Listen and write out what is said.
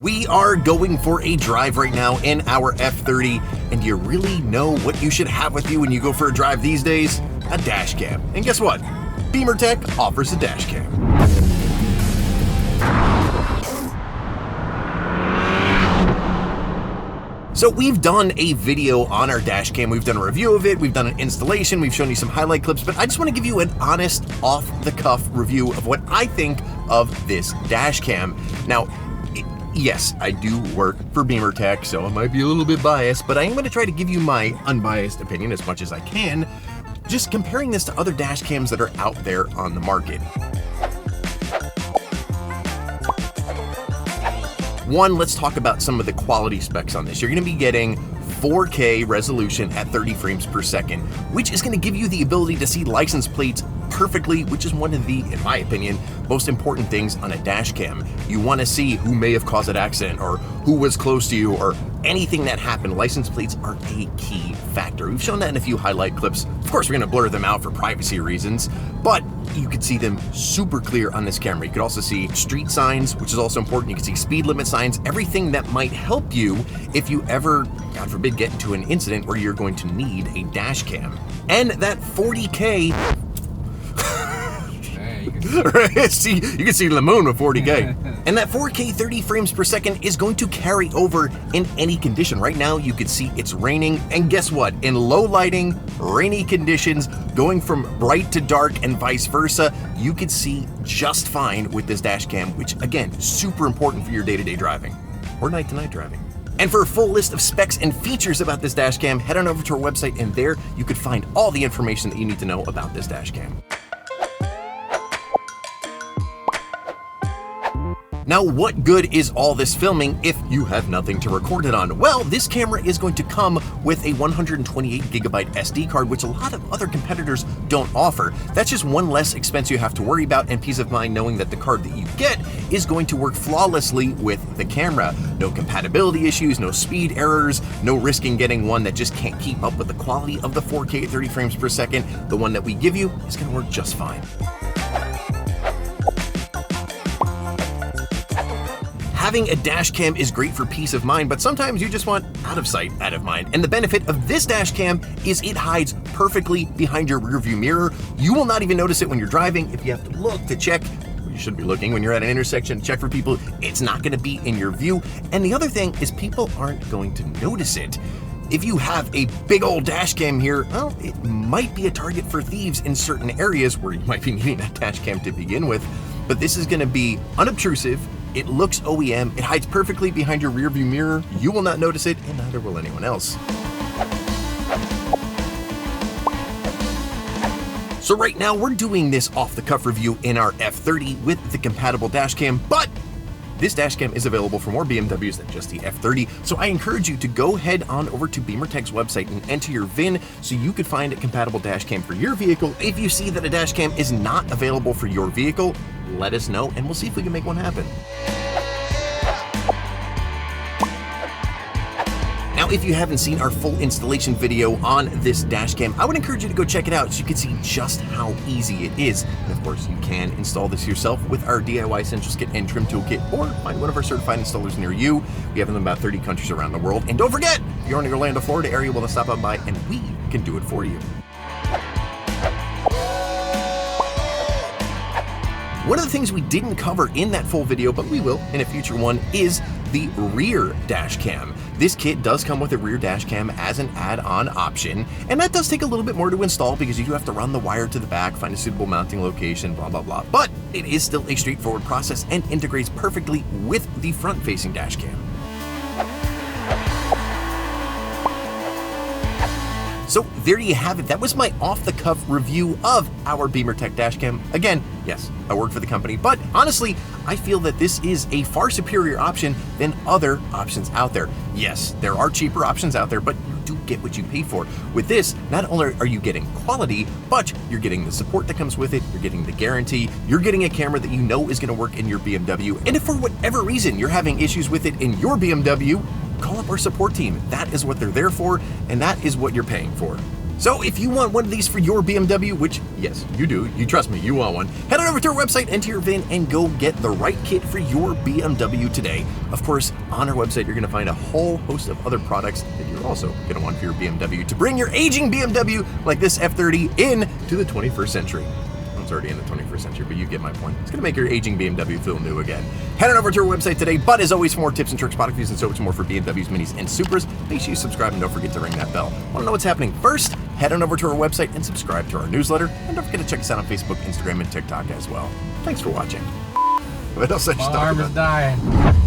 We are going for a drive right now in our F30, and do you really know what you should have with you when you go for a drive these days? A dash cam. And guess what? BimmerTech offers a dash cam. So we've done a video on our dash cam, we've done a review of it, we've done an installation, we've shown you some highlight clips, but I just want to give you an honest, off-the-cuff review of what I think of this dash cam. Now, yes, I do work for BimmerTech, so I might be a little bit biased, but I am going to try to give you my unbiased opinion as much as I can, just comparing this to other dash cams that are out there on the market. One, let's talk about some of the quality specs on this. You're going to be getting 4K resolution at 30 frames per second, which is going to give you the ability to see license plates perfectly, which is one of the, in my opinion, most important things on a dash cam. You want to see who may have caused an accident or who was close to you or anything that happened. License plates are a key factor. We've shown that in a few highlight clips. Of course, we're going to blur them out for privacy reasons, but you could see them super clear on this camera. You could also see street signs, which is also important. You can see speed limit signs, everything that might help you if you ever, God forbid, get into an incident where you're going to need a dash cam. And that 40K see, you can see the moon with 40K. And that 4K 30 frames per second is going to carry over in any condition. Right now, you can see it's raining, and guess what? In low lighting, rainy conditions, going from bright to dark and vice versa, you can see just fine with this dash cam, which again, super important for your day-to-day driving or night-to-night driving. And for a full list of specs and features about this dash cam, head on over to our website, and there you could find all the information that you need to know about this dash cam. Now, what good is all this filming if you have nothing to record it on? Well, this camera is going to come with a 128 gigabyte SD card, which a lot of other competitors don't offer. That's just one less expense you have to worry about, and peace of mind knowing that the card that you get is going to work flawlessly with the camera. No compatibility issues, no speed errors, no risking getting one that just can't keep up with the quality of the 4K at 30 frames per second. The one that we give you is going to work just fine. Having a dash cam is great for peace of mind, but sometimes you just want out of sight, out of mind. And the benefit of this dash cam is it hides perfectly behind your rearview mirror. You will not even notice it when you're driving. If you have to look to check, you should be looking when you're at an intersection, check for people, it's not going to be in your view. And the other thing is people aren't going to notice it. If you have a big old dash cam here, well, it might be a target for thieves in certain areas where you might be needing that dash cam to begin with. But this is going to be unobtrusive. It looks OEM, it hides perfectly behind your rearview mirror, you will not notice it, and neither will anyone else. So right now, we're doing this off-the-cuff review in our F30 with the compatible dash cam, but this dash cam is available for more BMWs than just the F30, so I encourage you to go head on over to BimmerTech's website and enter your VIN so you could find a compatible dash cam for your vehicle. If you see that a dash cam is not available for your vehicle, let us know and we'll see if we can make one happen. Now, if you haven't seen our full installation video on this dash cam, I would encourage you to go check it out so you can see just how easy it is. And of course, you can install this yourself with our DIY Essentials Kit and Trim Toolkit, or find one of our certified installers near you. We have them in about 30 countries around the world. And don't forget, if you're in the Orlando, Florida area, we'll stop on by and we can do it for you. One of the things we didn't cover in that full video, but we will in a future one, is the rear dash cam. This kit does come with a rear dash cam as an add-on option, and that does take a little bit more to install because you do have to run the wire to the back, find a suitable mounting location, blah, blah, blah. But it is still a straightforward process and integrates perfectly with the front-facing dash cam. So there you have it. That was my off-the-cuff review of our BimmerTech dashcam. Again, yes, I work for the company, but honestly, I feel that this is a far superior option than other options out there. Yes, there are cheaper options out there, but you do get what you pay for. With this, not only are you getting quality, but you're getting the support that comes with it, you're getting the guarantee, you're getting a camera that you know is gonna work in your BMW, and if for whatever reason you're having issues with it in your BMW, call up our support team. That is what they're there for, and that is what you're paying for. So if you want one of these for your BMW, which, yes, you do, you trust me, you want one, head on over to our website, enter your VIN, and go get the right kit for your BMW today. Of course, on our website, you're going to find a whole host of other products that you're also going to want for your BMW to bring your aging BMW like this F30 into the 21st century. It's already in the 21st century, but you get my point. It's going to make your aging BMW feel new again. Head on over to our website today, but as always, for more tips and tricks, product reviews, and so much more for BMWs, Minis, and Supers, make sure you subscribe and don't forget to ring that bell. Want to know what's happening first? Head on over to our website and subscribe to our newsletter, and don't forget to check us out on Facebook, Instagram, and TikTok as well. Thanks for watching. What else I just My arm is dying.